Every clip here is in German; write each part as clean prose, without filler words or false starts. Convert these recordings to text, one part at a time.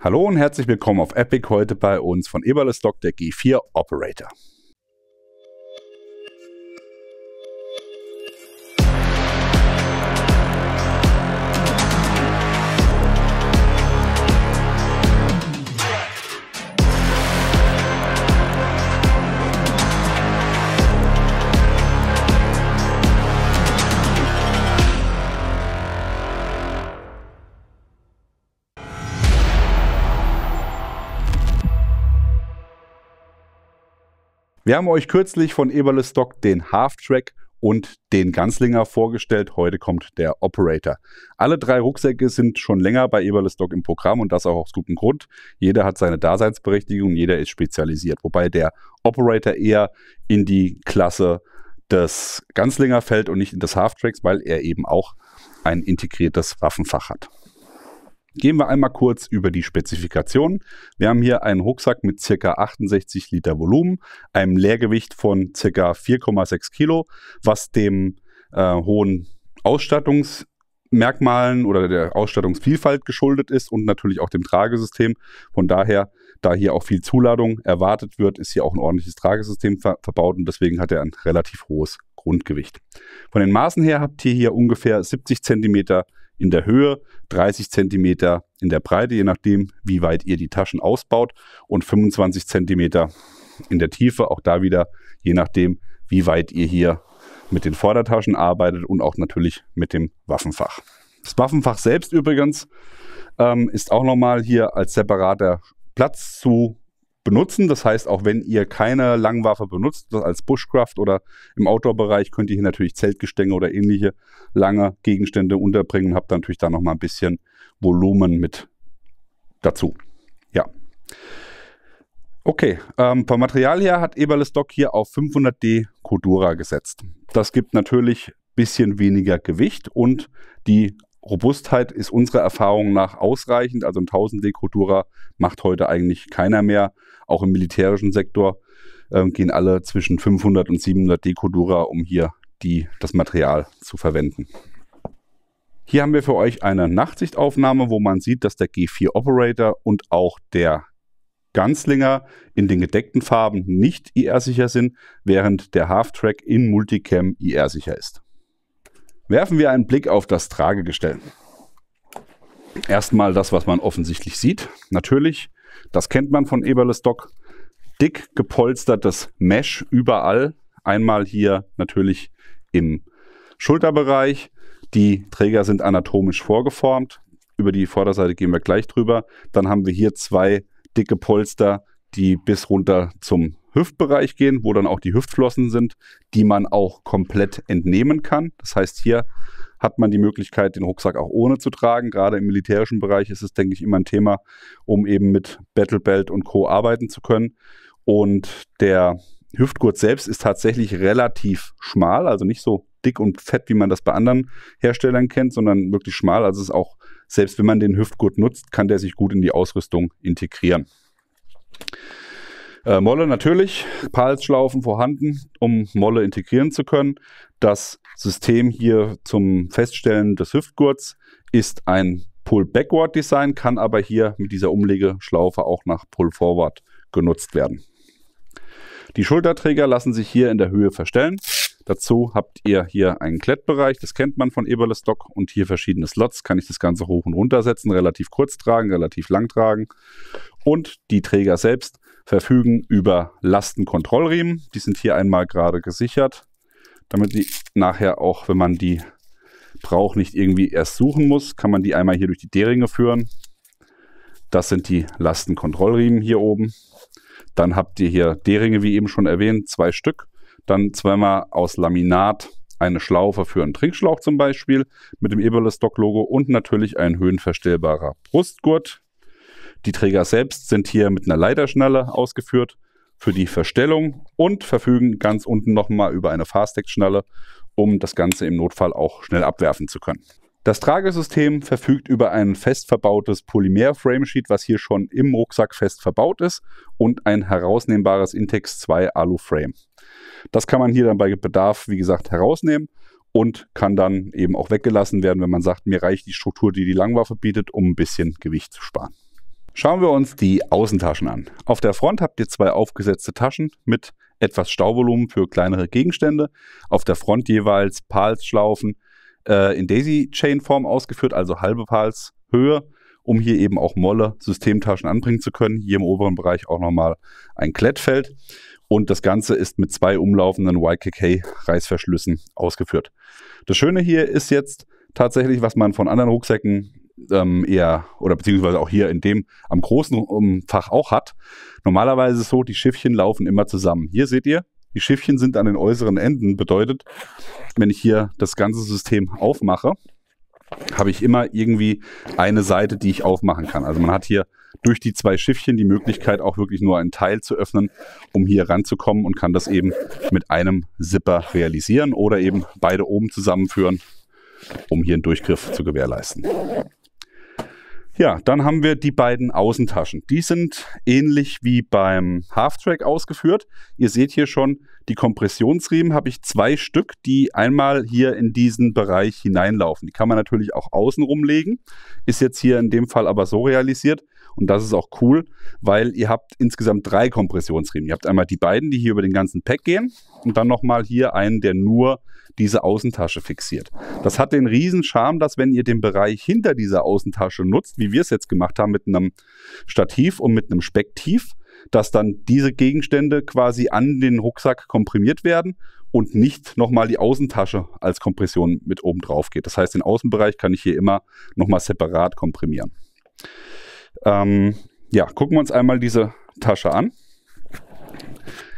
Hallo und herzlich willkommen auf Epic, heute bei uns von Eberle-Stock der G4 Operator. Wir haben euch kürzlich von Eberle-Stock den Half-Track und den Ganzlinger vorgestellt. Heute kommt der Operator. Alle drei Rucksäcke sind schon länger bei Eberle-Stock im Programm und das auch aus gutem Grund. Jeder hat seine Daseinsberechtigung, jeder ist spezialisiert. Wobei der Operator eher in die Klasse des Ganzlinger fällt und nicht in das Half-Tracks, weil er eben auch ein integriertes Waffenfach hat. Gehen wir einmal kurz über die Spezifikationen. Wir haben hier einen Rucksack mit ca. 68 Liter Volumen, einem Leergewicht von ca. 4,6 Kilo, was dem hohen Ausstattungsmerkmalen oder der Ausstattungsvielfalt geschuldet ist und natürlich auch dem Tragesystem. Von daher, da hier auch viel Zuladung erwartet wird, ist hier auch ein ordentliches Tragesystem verbaut und deswegen hat er ein relativ hohes Grundgewicht. Von den Maßen her habt ihr hier ungefähr 70 cm in der Höhe, 30 cm in der Breite, je nachdem, wie weit ihr die Taschen ausbaut, und 25 cm in der Tiefe, auch da wieder, je nachdem, wie weit ihr hier mit den Vordertaschen arbeitet und auch natürlich mit dem Waffenfach. Das Waffenfach selbst übrigens ist auch nochmal hier als separater Platz zu benutzen. Das heißt, auch wenn ihr keine Langwaffe benutzt, als Bushcraft oder im Outdoor-Bereich, könnt ihr hier natürlich Zeltgestänge oder ähnliche lange Gegenstände unterbringen und habt dann natürlich da noch mal ein bisschen Volumen mit dazu. Ja. Okay, vom Material her hat Eberle-Stock hier auf 500D Cordura gesetzt. Das gibt natürlich ein bisschen weniger Gewicht und die Robustheit ist unserer Erfahrung nach ausreichend. Also ein 1000D Cordura macht heute eigentlich keiner mehr. Auch im militärischen Sektor gehen alle zwischen 500 und 700D Cordura, um hier das Material zu verwenden. Hier haben wir für euch eine Nachtsichtaufnahme, wo man sieht, dass der G4 Operator und auch der Ganzlinger in den gedeckten Farben nicht IR-sicher sind, während der Half-Track in Multicam IR-sicher ist. Werfen wir einen Blick auf das Tragegestell. Erstmal das, was man offensichtlich sieht. Natürlich, das kennt man von Eberle-Stock. Dick gepolstertes Mesh überall. Einmal hier natürlich im Schulterbereich. Die Träger sind anatomisch vorgeformt. Über die Vorderseite gehen wir gleich drüber. Dann haben wir hier zwei dicke Polster, die bis runter zum Hüftbereich gehen, wo dann auch die Hüftflossen sind, die man auch komplett entnehmen kann. Das heißt, hier hat man die Möglichkeit, den Rucksack auch ohne zu tragen. Gerade im militärischen Bereich ist es, denke ich, immer ein Thema, um eben mit Battlebelt und Co. arbeiten zu können. Und der Hüftgurt selbst ist tatsächlich relativ schmal, also nicht so dick und fett, wie man das bei anderen Herstellern kennt, sondern wirklich schmal. Also es ist auch, selbst wenn man den Hüftgurt nutzt, kann der sich gut in die Ausrüstung integrieren. Molle natürlich, Palsschlaufen vorhanden, um Molle integrieren zu können. Das System hier zum Feststellen des Hüftgurts ist ein Pull-Backward-Design, kann aber hier mit dieser Umlegeschlaufe auch nach Pull-Forward genutzt werden. Die Schulterträger lassen sich hier in der Höhe verstellen. Dazu habt ihr hier einen Klettbereich, das kennt man von Eberle-Stock, und hier verschiedene Slots, kann ich das Ganze hoch und runter setzen, relativ kurz tragen, relativ lang tragen. Und die Träger selbst verfügen über Lastenkontrollriemen. Die sind hier einmal gerade gesichert, damit die nachher auch, wenn man die braucht, nicht irgendwie erst suchen muss, kann man die einmal hier durch die D-Ringe führen. Das sind die Lastenkontrollriemen hier oben. Dann habt ihr hier D-Ringe, wie eben schon erwähnt, 2 Stück. Dann zweimal aus Laminat eine Schlaufe für einen Trinkschlauch zum Beispiel mit dem Eberle-Stock-Logo und natürlich ein höhenverstellbarer Brustgurt. Die Träger selbst sind hier mit einer Leiterschnalle ausgeführt für die Verstellung und verfügen ganz unten nochmal über eine Fastec-Schnalle, um das Ganze im Notfall auch schnell abwerfen zu können. Das Tragesystem verfügt über ein fest verbautes Polymer-Framesheet, was hier schon im Rucksack fest verbaut ist, und ein herausnehmbares Intex 2 Alu-Frame. Das kann man hier dann bei Bedarf, wie gesagt, herausnehmen und kann dann eben auch weggelassen werden, wenn man sagt, mir reicht die Struktur, die die Langwaffe bietet, um ein bisschen Gewicht zu sparen. Schauen wir uns die Außentaschen an. Auf der Front habt ihr zwei aufgesetzte Taschen mit etwas Stauvolumen für kleinere Gegenstände. Auf der Front jeweils PALS-Schlaufen in Daisy-Chain-Form ausgeführt, also halbe PALS-Höhe, um hier eben auch Molle-Systemtaschen anbringen zu können. Hier im oberen Bereich auch nochmal ein Klettfeld. Und das Ganze ist mit zwei umlaufenden YKK-Reißverschlüssen ausgeführt. Das Schöne hier ist jetzt tatsächlich, was man von anderen Rucksäcken eher, oder beziehungsweise auch hier in dem am großen Fach auch hat. Normalerweise ist es so, die Schiffchen laufen immer zusammen. Hier seht ihr, die Schiffchen sind an den äußeren Enden. Bedeutet, wenn ich hier das ganze System aufmache, habe ich immer irgendwie eine Seite, die ich aufmachen kann. Also man hat hier durch die zwei Schiffchen die Möglichkeit, auch wirklich nur einen Teil zu öffnen, um hier ranzukommen, und kann das eben mit einem Zipper realisieren oder eben beide oben zusammenführen, um hier einen Durchgriff zu gewährleisten. Ja, dann haben wir die beiden Außentaschen. Die sind ähnlich wie beim Halftrack ausgeführt. Ihr seht hier schon, die Kompressionsriemen habe ich zwei Stück, die einmal hier in diesen Bereich hineinlaufen. Die kann man natürlich auch außen rumlegen. Ist jetzt hier in dem Fall aber so realisiert. Und das ist auch cool, weil ihr habt insgesamt drei Kompressionsriemen. Ihr habt einmal die beiden, die hier über den ganzen Pack gehen, und dann nochmal hier einen, der nur diese Außentasche fixiert. Das hat den riesen Charme, dass wenn ihr den Bereich hinter dieser Außentasche nutzt, wie wir es jetzt gemacht haben mit einem Stativ und mit einem Specktief, dass dann diese Gegenstände quasi an den Rucksack komprimiert werden und nicht nochmal die Außentasche als Kompression mit oben drauf geht. Das heißt, den Außenbereich kann ich hier immer nochmal separat komprimieren. Ja, gucken wir uns einmal diese Tasche an.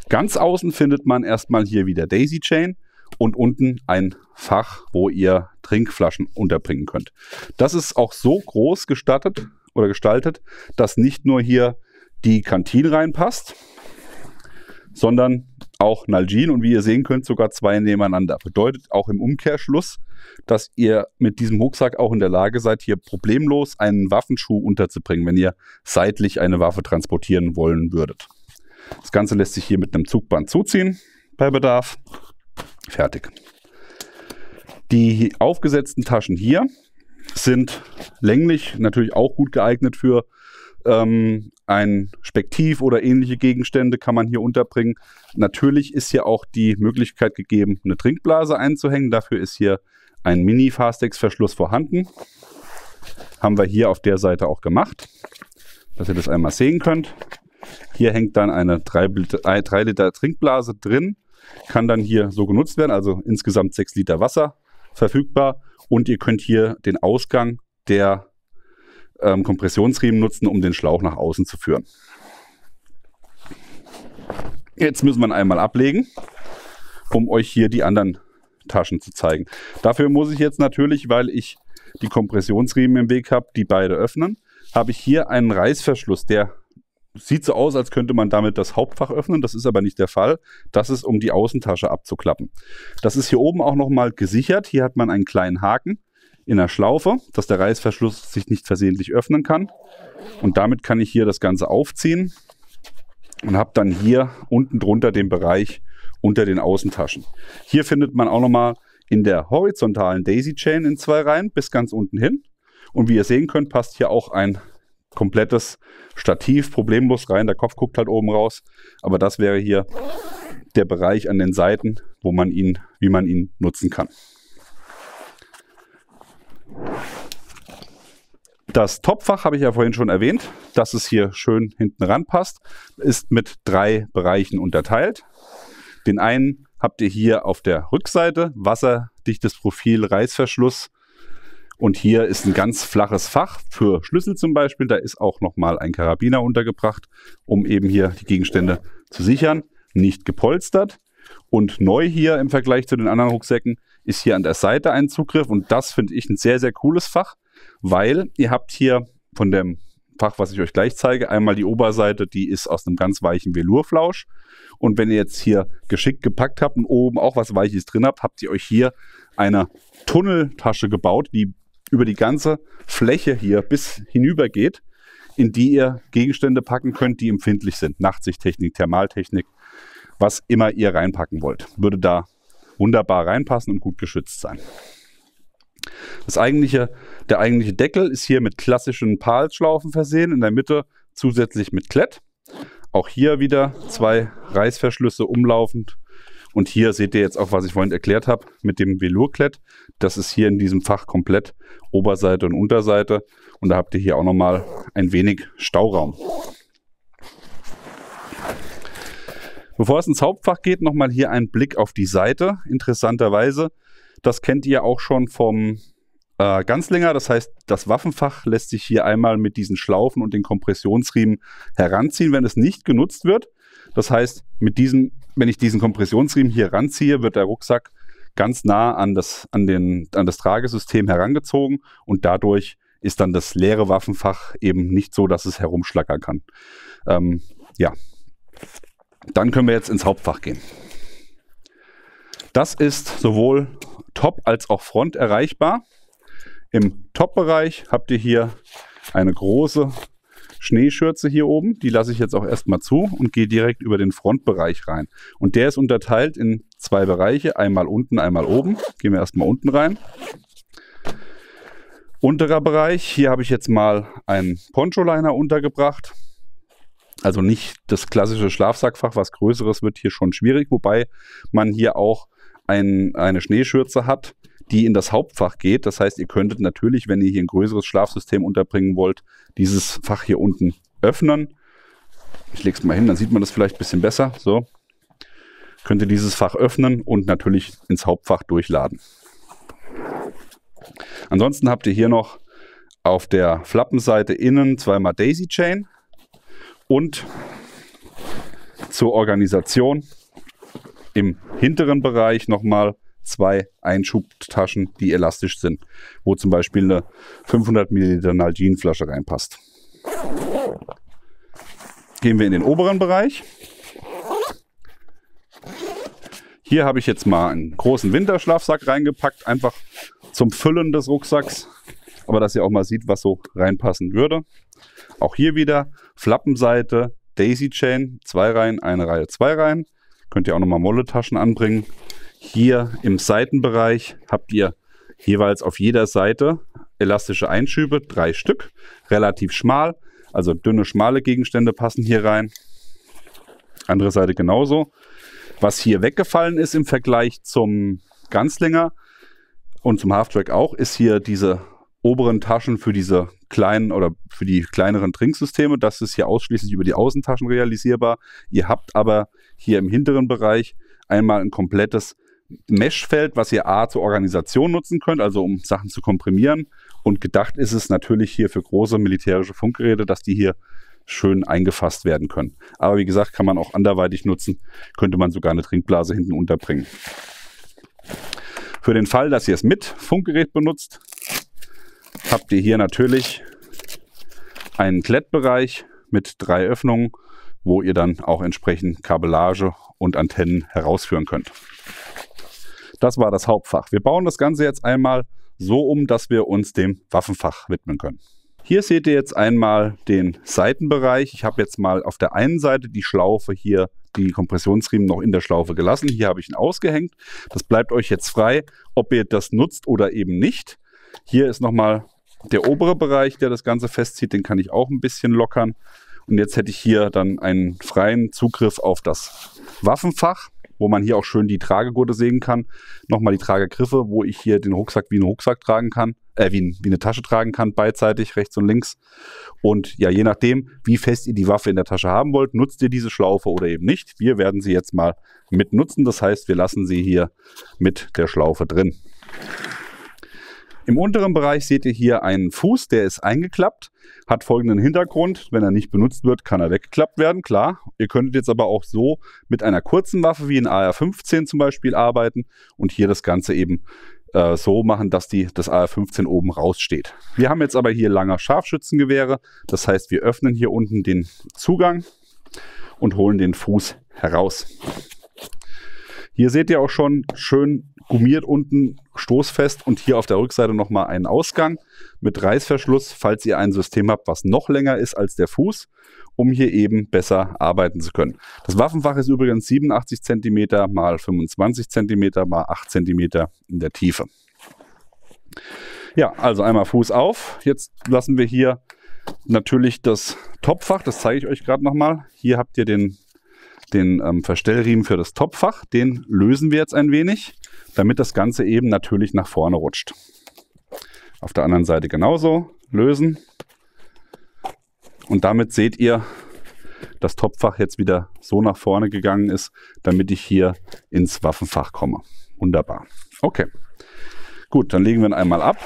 Ganz außen findet man erstmal hier wieder Daisy Chain und unten ein Fach, wo ihr Trinkflaschen unterbringen könnt. Das ist auch so groß gestaltet, dass nicht nur hier die Kantine reinpasst, sondern auch Nalgene, und wie ihr sehen könnt, sogar zwei nebeneinander. Bedeutet auch im Umkehrschluss, dass ihr mit diesem Rucksack auch in der Lage seid, hier problemlos einen Waffenschuh unterzubringen, wenn ihr seitlich eine Waffe transportieren wollen würdet. Das Ganze lässt sich hier mit einem Zugband zuziehen bei Bedarf. Fertig. Die aufgesetzten Taschen hier sind länglich natürlich auch gut geeignet für ein Spektiv oder ähnliche Gegenstände kann man hier unterbringen. Natürlich ist hier auch die Möglichkeit gegeben, eine Trinkblase einzuhängen. Dafür ist hier ein Mini-Fastex-Verschluss vorhanden. Haben wir hier auf der Seite auch gemacht, dass ihr das einmal sehen könnt. Hier hängt dann eine 3 Liter Trinkblase drin, kann dann hier so genutzt werden, also insgesamt 6 Liter Wasser verfügbar. Und ihr könnt hier den Ausgang der Kompressionsriemen nutzen, um den Schlauch nach außen zu führen. Jetzt müssen wir ihn einmal ablegen, um euch hier die anderen Taschen zu zeigen. Dafür muss ich jetzt natürlich, weil ich die Kompressionsriemen im Weg habe, die beide öffnen, habe ich hier einen Reißverschluss, der sieht so aus, als könnte man damit das Hauptfach öffnen. Das ist aber nicht der Fall. Das ist, um die Außentasche abzuklappen. Das ist hier oben auch nochmal gesichert. Hier hat man einen kleinen Haken in der Schlaufe, dass der Reißverschluss sich nicht versehentlich öffnen kann. Und damit kann ich hier das Ganze aufziehen und habe dann hier unten drunter den Bereich unter den Außentaschen. Hier findet man auch nochmal in der horizontalen Daisy Chain in 2 Reihen bis ganz unten hin. Und wie ihr sehen könnt, passt hier auch ein komplettes Stativ problemlos rein. Der Kopf guckt halt oben raus. Aber das wäre hier der Bereich an den Seiten, wo man ihn, wie man ihn nutzen kann. Das Topfach habe ich ja vorhin schon erwähnt, dass es hier schön hinten ranpasst, ist mit 3 Bereichen unterteilt. Den einen habt ihr hier auf der Rückseite, wasserdichtes Profil, Reißverschluss. Und hier ist ein ganz flaches Fach für Schlüssel zum Beispiel. Da ist auch nochmal ein Karabiner untergebracht, um eben hier die Gegenstände zu sichern. Nicht gepolstert. Und neu hier im Vergleich zu den anderen Rucksäcken ist hier an der Seite ein Zugriff. Und das finde ich ein sehr, sehr cooles Fach, weil ihr habt hier von dem Fach, was ich euch gleich zeige, einmal die Oberseite, die ist aus einem ganz weichen Velurflausch. Und wenn ihr jetzt hier geschickt gepackt habt und oben auch was Weiches drin habt, habt ihr euch hier eine Tunneltasche gebaut, die über die ganze Fläche hier bis hinüber geht, in die ihr Gegenstände packen könnt, die empfindlich sind. Nachtsichttechnik, Thermaltechnik, was immer ihr reinpacken wollt. Würde da wunderbar reinpassen und gut geschützt sein. Der eigentliche Deckel ist hier mit klassischen PALS-Schlaufen versehen, in der Mitte zusätzlich mit Klett. Auch hier wieder 2 Reißverschlüsse umlaufend. Und hier seht ihr jetzt auch, was ich vorhin erklärt habe, mit dem Velurklett. Das ist hier in diesem Fach komplett Oberseite und Unterseite. Und da habt ihr hier auch nochmal ein wenig Stauraum. Bevor es ins Hauptfach geht, nochmal hier ein Blick auf die Seite. Interessanterweise, das kennt ihr auch schon vom Ganzlinger. Das heißt, das Waffenfach lässt sich hier einmal mit diesen Schlaufen und den Kompressionsriemen heranziehen, wenn es nicht genutzt wird. Das heißt, wenn ich diesen Kompressionsriemen hier ranziehe, wird der Rucksack ganz nah an das Tragesystem herangezogen und dadurch ist dann das leere Waffenfach eben nicht so, dass es herumschlackern kann. Ja. Dann können wir jetzt ins Hauptfach gehen. Das ist sowohl Top als auch Front erreichbar. Im Top-Bereich habt ihr hier eine große Schneeschürze hier oben. Die lasse ich jetzt auch erstmal zu und gehe direkt über den Frontbereich rein. Und der ist unterteilt in 2 Bereiche. Einmal unten, einmal oben. Gehen wir erstmal unten rein. Unterer Bereich, hier habe ich jetzt mal einen Poncho-Liner untergebracht. Also nicht das klassische Schlafsackfach, was größeres wird hier schon schwierig, wobei man hier auch eine Schneeschürze hat, die in das Hauptfach geht. Das heißt, ihr könntet natürlich, wenn ihr hier ein größeres Schlafsystem unterbringen wollt, dieses Fach hier unten öffnen. Ich lege es mal hin, dann sieht man das vielleicht ein bisschen besser. So, könnt ihr dieses Fach öffnen und natürlich ins Hauptfach durchladen. Ansonsten habt ihr hier noch auf der Flappenseite innen 2-mal Daisy Chain. Und zur Organisation im hinteren Bereich nochmal 2 Einschubtaschen, die elastisch sind, wo zum Beispiel eine 500 Milliliter Nalgene-Flasche reinpasst. Gehen wir in den oberen Bereich. Hier habe ich jetzt mal einen großen Winterschlafsack reingepackt, einfach zum Füllen des Rucksacks, aber dass ihr auch mal seht, was so reinpassen würde. Auch hier wieder Flappenseite, Daisy Chain, 2 Reihen, eine Reihe, 2 Reihen. Könnt ihr auch nochmal Molletaschen anbringen. Hier im Seitenbereich habt ihr jeweils auf jeder Seite elastische Einschübe, 3 Stück, relativ schmal. Also dünne, schmale Gegenstände passen hier rein. Andere Seite genauso. Was hier weggefallen ist im Vergleich zum Ganzlinger und zum Halftrack auch, ist hier diese oberen Taschen für diese kleinen oder für die kleineren Trinksysteme. Das ist hier ausschließlich über die Außentaschen realisierbar. Ihr habt aber hier im hinteren Bereich einmal ein komplettes Meshfeld, was ihr zur Organisation nutzen könnt, also um Sachen zu komprimieren. Und gedacht ist es natürlich hier für große militärische Funkgeräte, dass die hier schön eingefasst werden können. Aber wie gesagt, kann man auch anderweitig nutzen. Könnte man sogar eine Trinkblase hinten unterbringen. Für den Fall, dass ihr es mit Funkgerät benutzt, habt ihr hier natürlich einen Klettbereich mit 3 Öffnungen, wo ihr dann auch entsprechend Kabellage und Antennen herausführen könnt. Das war das Hauptfach. Wir bauen das Ganze jetzt einmal so um, dass wir uns dem Waffenfach widmen können. Hier seht ihr jetzt einmal den Seitenbereich. Ich habe jetzt mal auf der einen Seite die Schlaufe hier, die Kompressionsriemen noch in der Schlaufe gelassen. Hier habe ich ihn ausgehängt. Das bleibt euch jetzt frei, ob ihr das nutzt oder eben nicht. Hier ist nochmal der obere Bereich, der das Ganze festzieht. Den kann ich auch ein bisschen lockern. Und jetzt hätte ich hier dann einen freien Zugriff auf das Waffenfach, wo man hier auch schön die Tragegurte sehen kann. Nochmal die Tragegriffe, wo ich hier den Rucksack wie einen Rucksack tragen kann, wie eine Tasche tragen kann, beidseitig, rechts und links. Und ja, je nachdem, wie fest ihr die Waffe in der Tasche haben wollt, nutzt ihr diese Schlaufe oder eben nicht. Wir werden sie jetzt mal mit nutzen. Das heißt, wir lassen sie hier mit der Schlaufe drin. Im unteren Bereich seht ihr hier einen Fuß, der ist eingeklappt, hat folgenden Hintergrund. Wenn er nicht benutzt wird, kann er weggeklappt werden, klar. Ihr könntet jetzt aber auch so mit einer kurzen Waffe wie ein AR-15 zum Beispiel arbeiten und hier das Ganze eben so machen, dass das AR-15 oben raussteht. Wir haben jetzt aber hier lange Scharfschützengewehre, das heißt, wir öffnen hier unten den Zugang und holen den Fuß heraus. Hier seht ihr auch schon schön gummiert unten, stoßfest und hier auf der Rückseite nochmal einen Ausgang mit Reißverschluss, falls ihr ein System habt, was noch länger ist als der Fuß, um hier eben besser arbeiten zu können. Das Waffenfach ist übrigens 87 cm x 25 cm x 8 cm in der Tiefe. Ja, also einmal Fuß auf. Jetzt lassen wir hier natürlich das Topfach, das zeige ich euch gerade nochmal. Hier habt ihr den Verstellriemen für das Topfach. Den lösen wir jetzt ein wenig, damit das Ganze eben natürlich nach vorne rutscht. Auf der anderen Seite genauso lösen. Und damit seht ihr, das Topfach jetzt wieder so nach vorne gegangen ist, damit ich hier ins Waffenfach komme. Wunderbar. Okay. Gut, dann legen wir ihn einmal ab.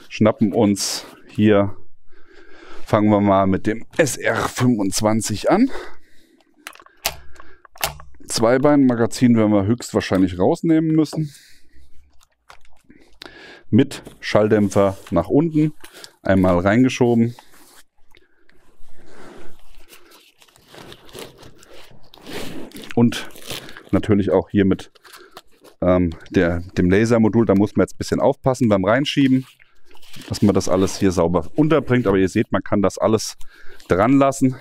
Schnappen uns hier, fangen wir mal mit dem SR25 an. Zweibein-Magazin werden wir höchstwahrscheinlich rausnehmen müssen. Mit Schalldämpfer nach unten, einmal reingeschoben. Und natürlich auch hier mit dem Lasermodul, da muss man jetzt ein bisschen aufpassen beim Reinschieben, dass man das alles hier sauber unterbringt. Aber ihr seht, man kann das alles dran lassen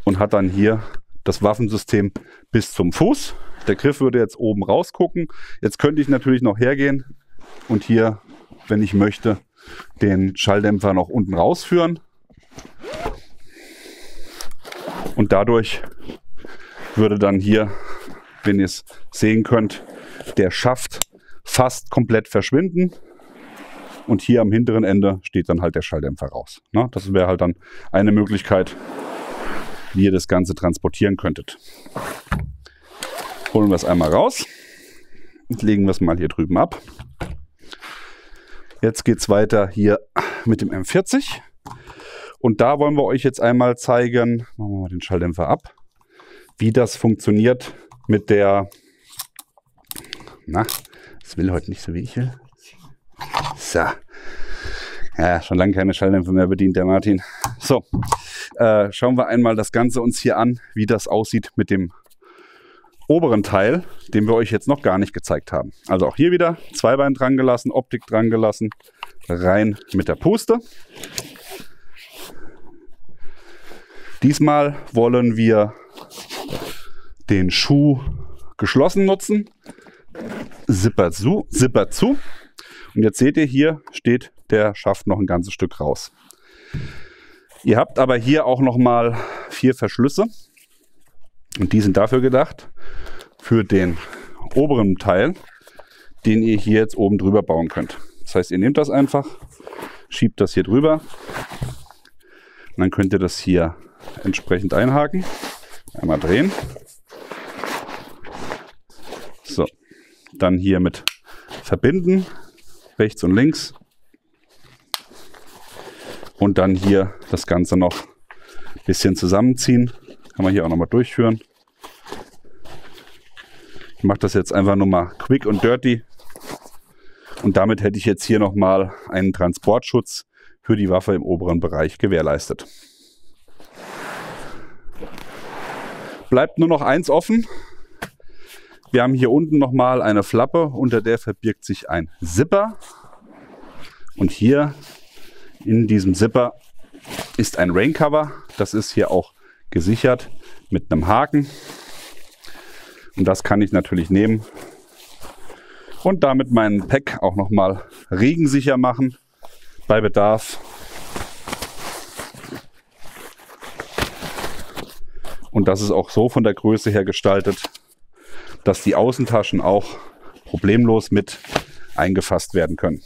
und hat dann hier das Waffensystem bis zum Fuß. Der Griff würde jetzt oben rausgucken. Jetzt könnte ich natürlich noch hergehen und hier, wenn ich möchte, den Schalldämpfer noch unten rausführen. Und dadurch würde dann hier, wenn ihr es sehen könnt, der Schaft fast komplett verschwinden. Und hier am hinteren Ende steht dann halt der Schalldämpfer raus. Ne? Das wäre halt dann eine Möglichkeit, wie ihr das Ganze transportieren könntet. Holen wir es einmal raus und legen wir es mal hier drüben ab. Jetzt geht es weiter hier mit dem M40. Und da wollen wir euch jetzt einmal zeigen, machen wir mal den Schalldämpfer ab, wie das funktioniert mit der, das will heute nicht so wie ich will. So. Ja, schon lange keine Schalldämpfer mehr bedient, der Martin. So, schauen wir einmal das Ganze uns hier an, wie das aussieht mit dem oberen Teil, den wir euch jetzt noch gar nicht gezeigt haben. Also auch hier wieder Zweibein dran gelassen, Optik dran gelassen, rein mit der Puste. Diesmal wollen wir den Schuh geschlossen nutzen. Zipper zu. Und jetzt seht ihr, hier steht der Schaft noch ein ganzes Stück raus. Ihr habt aber hier auch noch mal 4 Verschlüsse. Und die sind dafür gedacht, für den oberen Teil, den ihr hier jetzt oben drüber bauen könnt. Das heißt, ihr nehmt das einfach, schiebt das hier drüber. Und dann könnt ihr das hier entsprechend einhaken. Einmal drehen. So, dann hier mit verbinden, rechts und links. Und dann hier das Ganze noch ein bisschen zusammenziehen. Kann man hier auch nochmal durchführen. Ich mache das jetzt einfach nur mal quick und dirty. Und damit hätte ich jetzt hier nochmal einen Transportschutz für die Waffe im oberen Bereich gewährleistet. Bleibt nur noch eins offen. Wir haben hier unten nochmal eine Flappe, unter der verbirgt sich ein Zipper. Und hier in diesem Zipper ist ein Raincover. Das ist hier auch gesichert mit einem Haken. Und das kann ich natürlich nehmen und damit meinen Pack auch nochmal regensicher machen bei Bedarf. Und das ist auch so von der Größe her gestaltet, dass die Außentaschen auch problemlos mit eingefasst werden können.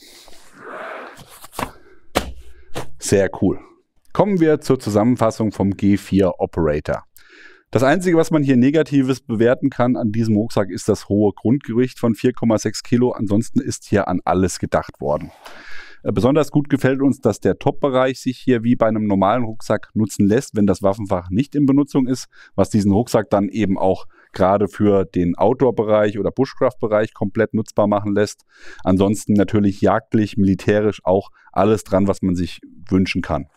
Sehr cool. Kommen wir zur Zusammenfassung vom G4 Operator. Das Einzige, was man hier Negatives bewerten kann an diesem Rucksack, ist das hohe Grundgewicht von 4,6 Kilo. Ansonsten ist hier an alles gedacht worden. Besonders gut gefällt uns, dass der Top-Bereich sich hier wie bei einem normalen Rucksack nutzen lässt, wenn das Waffenfach nicht in Benutzung ist, was diesen Rucksack dann eben auch gerade für den Outdoor-Bereich oder Bushcraft-Bereich komplett nutzbar machen lässt. Ansonsten natürlich jagdlich, militärisch auch alles dran, was man sich wünschen kann.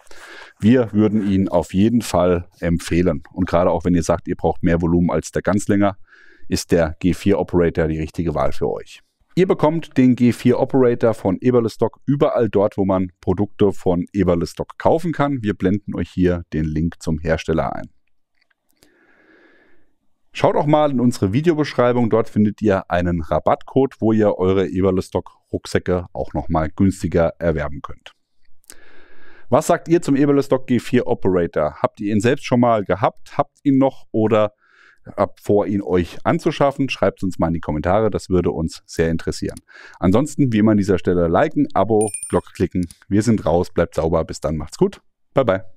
Wir würden ihn auf jeden Fall empfehlen. Und gerade auch wenn ihr sagt, ihr braucht mehr Volumen als der Ganzlinger, ist der G4 Operator die richtige Wahl für euch. Ihr bekommt den G4 Operator von Eberle-Stock überall dort, wo man Produkte von Eberle-Stock kaufen kann. Wir blenden euch hier den Link zum Hersteller ein. Schaut auch mal in unsere Videobeschreibung, dort findet ihr einen Rabattcode, wo ihr eure Eberle-Stock Rucksäcke auch nochmal günstiger erwerben könnt. Was sagt ihr zum Eberle-Stock G4 Operator? Habt ihr ihn selbst schon mal gehabt? Habt ihn noch oder habt vor, ihn euch anzuschaffen? Schreibt es uns mal in die Kommentare, das würde uns sehr interessieren. Ansonsten, wie immer an dieser Stelle liken, Abo, Glocke klicken. Wir sind raus, bleibt sauber, bis dann, macht's gut. Bye bye.